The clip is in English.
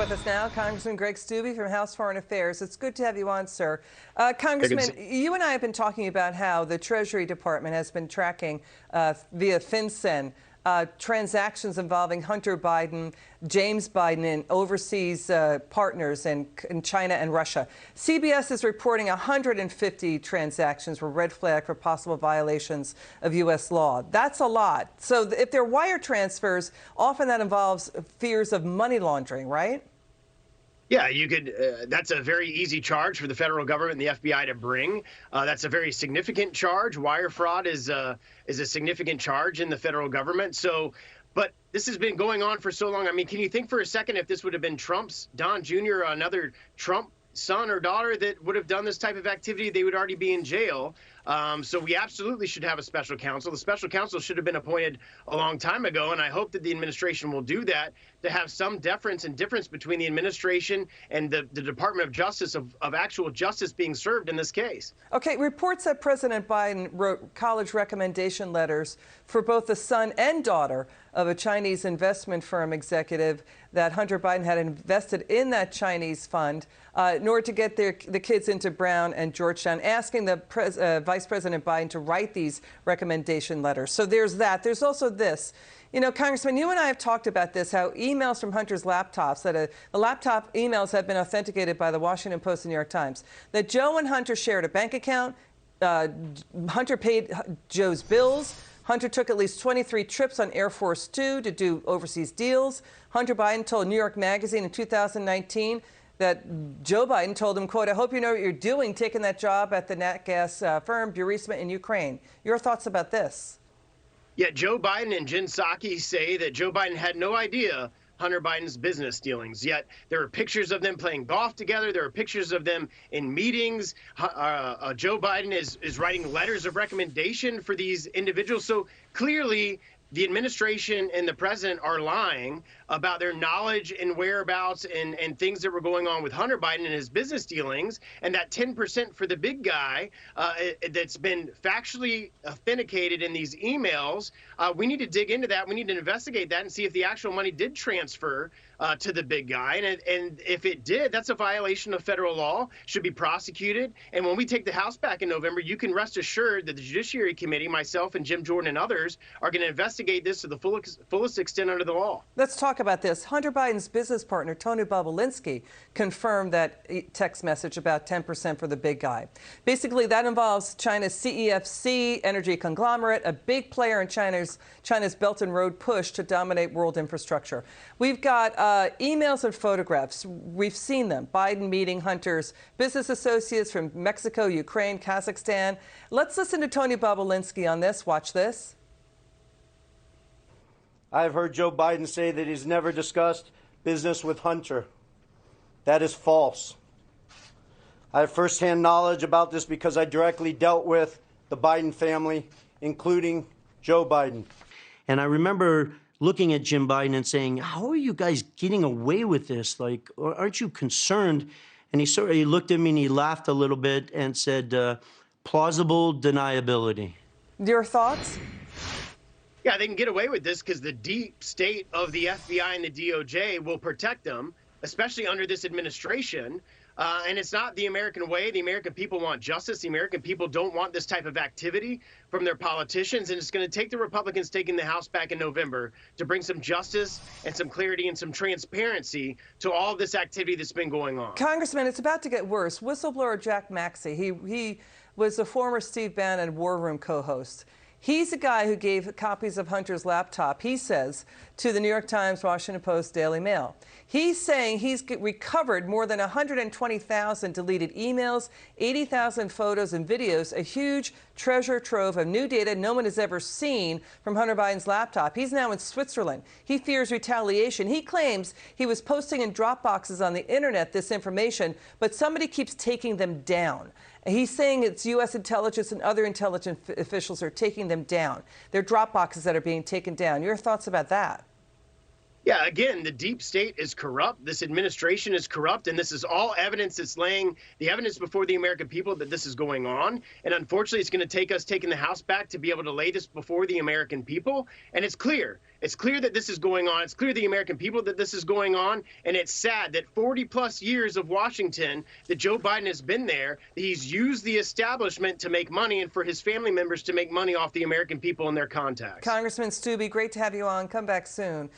with us now, Congressman Greg Steube from House Foreign Affairs. It's good to have you on, sir. Congressman, you and I have been talking about how the Treasury Department has been tracking via FinCEN transactions involving Hunter Biden, James Biden, and overseas partners in China and Russia. CBS is reporting 150 transactions were red flagged for possible violations of U.S. law. That's a lot. So if they're wire transfers, often that involves fears of money laundering, right? Yeah, you could. That's a very easy charge for the federal government and the FBI to bring. That's a very significant charge. Wire fraud is a significant charge in the federal government. So, but this has been going on for so long. I mean, can you think for a second if this would have been Trump's Don Jr. or another Trump son or daughter that would have done this type of activity? They would already be in jail. So we absolutely should have a special counsel. The special counsel should have been appointed a long time ago, and I hope that the administration will do that to have some deference and difference between the administration and the Department of Justice of actual justice being served in this case. Okay, reports that President Biden wrote college recommendation letters for both the son and daughter of a Chinese investment firm executive that Hunter Biden had invested in that Chinese fund in order to get the kids into Brown and Georgetown, asking the Vice President Biden to write these recommendation letters. So there's that. There's also this. You know, Congressman, you and I have talked about this, how emails from Hunter's laptops, that the laptop emails have been authenticated by the Washington Post and New York Times, that Joe and Hunter shared a bank account. Hunter paid Joe's bills. Hunter took at least 23 trips on Air Force Two to do overseas deals. Hunter Biden told New York Magazine in 2019 that Joe Biden told him, quote, "I hope you know what you're doing, taking that job at the nat gas firm Burisma in Ukraine." Your thoughts about this? Yeah, Joe Biden and Jen Psaki say that Joe Biden had no idea Hunter Biden's business dealings. Yet there are pictures of them playing golf together. There are pictures of them in meetings. Joe Biden is writing letters of recommendation for these individuals. So clearly, the administration and the president are lying about their knowledge and whereabouts and things that were going on with Hunter Biden and his business dealings. And that 10% for the big guy that's been factually authenticated in these emails, we need to dig into that. We need to investigate that and see if the actual money did transfer to the big guy. And if it did, that's a violation of federal law, should be prosecuted. And when we take the House back in November, you can rest assured that the Judiciary Committee, myself and Jim Jordan and others, are going to investigate this to the fullest extent under the law. Let's talk about this. Hunter Biden's business partner, Tony Bobulinski, confirmed that text message about 10% for the big guy. Basically, that involves China's CEFC energy conglomerate, a big player in China's Belt and Road push to dominate world infrastructure. We've got emails and photographs. We've seen them. Biden meeting Hunter's business associates from Mexico, Ukraine, Kazakhstan. Let's listen to Tony Bobulinski on this. Watch this. I've heard Joe Biden say that he's never discussed business with Hunter. That is false. I have firsthand knowledge about this because I directly dealt with the Biden family, including Joe Biden. And I remember looking at Jim Biden and saying, how are you guys getting away with this? Like, aren't you concerned? And he looked at me and he laughed a little bit and said, plausible deniability. Your thoughts? Yeah, they can get away with this because the deep state of the FBI and the DOJ will protect them, especially under this administration. And it's not the American way. The American people want justice. The American people don't want this type of activity from their politicians. And it's going to take the Republicans taking the House back in November to bring some justice and some clarity and some transparency to all of this activity that's been going on. Congressman, it's about to get worse. Whistleblower Jack Maxey, he was a former Steve Bannon War Room co-host. He's the guy who gave copies of Hunter's laptop, he says, to the New York Times, Washington Post, Daily Mail. He's saying he's recovered more than 120,000 deleted emails, 80,000 photos and videos, a huge treasure trove of new data no one has ever seen from Hunter Biden's laptop. He's now in Switzerland. He fears retaliation. He claims he was posting in Dropboxes on the internet this information, but somebody keeps taking them down. He's saying it's U.S. intelligence and other intelligence officials are taking them down. They're Dropboxes that are being taken down. Your thoughts about that? Yeah, again, the deep state is corrupt. This administration is corrupt, and this is all evidence that's laying the evidence before the American people that this is going on. And unfortunately, it's going to take us taking the House back to be able to lay this before the American people. And it's clear. It's clear that this is going on. It's clear to the American people that this is going on. And it's sad that 40-plus years of Washington, that Joe Biden has been there, that he's used the establishment to make money and for his family members to make money off the American people and their contacts. Congressman Steube, great to have you on. Come back soon.